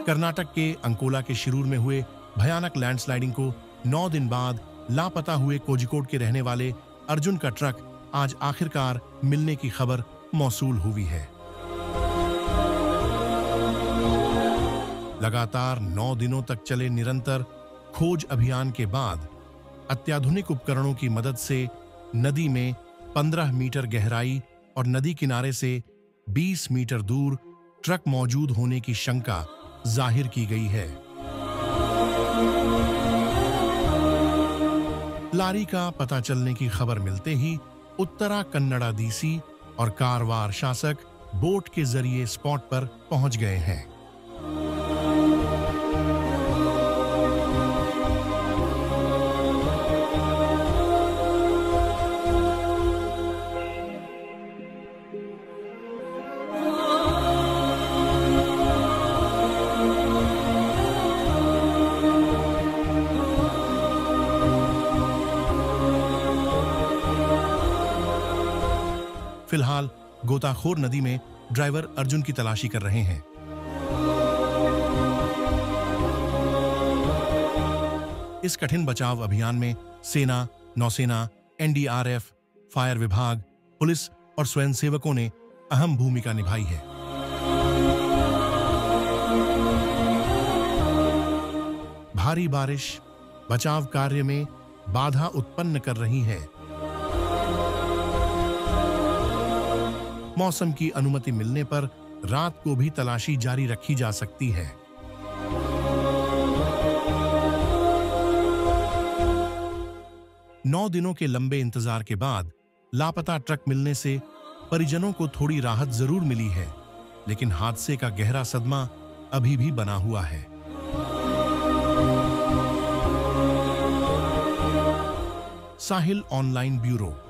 कर्नाटक के अंकोला के शिरूर में हुए भयानक लैंडस्लाइडिंग को 9 दिन बाद लापता हुए कोझिकोड के रहने वाले अर्जुन का ट्रक आज आखिरकार मिलने की खबर मौसूल हुई है। लगातार 9 दिनों तक चले निरंतर खोज अभियान के बाद अत्याधुनिक उपकरणों की मदद से नदी में 15 मीटर गहराई और नदी किनारे से 20 मीटर दूर ट्रक मौजूद होने की शंका जाहिर की गई है। लारी का पता चलने की खबर मिलते ही उत्तरा कन्नड़ा डीसी और कारवार शासक बोट के जरिए स्पॉट पर पहुंच गए हैं। फिलहाल गोताखोर नदी में ड्राइवर अर्जुन की तलाशी कर रहे हैं। इस कठिन बचाव अभियान में सेना, नौसेना, एनडीआरएफ, फायर विभाग, पुलिस और स्वयंसेवकों ने अहम भूमिका निभाई है। भारी बारिश बचाव कार्य में बाधा उत्पन्न कर रही है। मौसम की अनुमति मिलने पर रात को भी तलाशी जारी रखी जा सकती है। नौ दिनों के लंबे इंतजार के बाद लापता ट्रक मिलने से परिजनों को थोड़ी राहत जरूर मिली है, लेकिन हादसे का गहरा सदमा अभी भी बना हुआ है। साहिल ऑनलाइन ब्यूरो।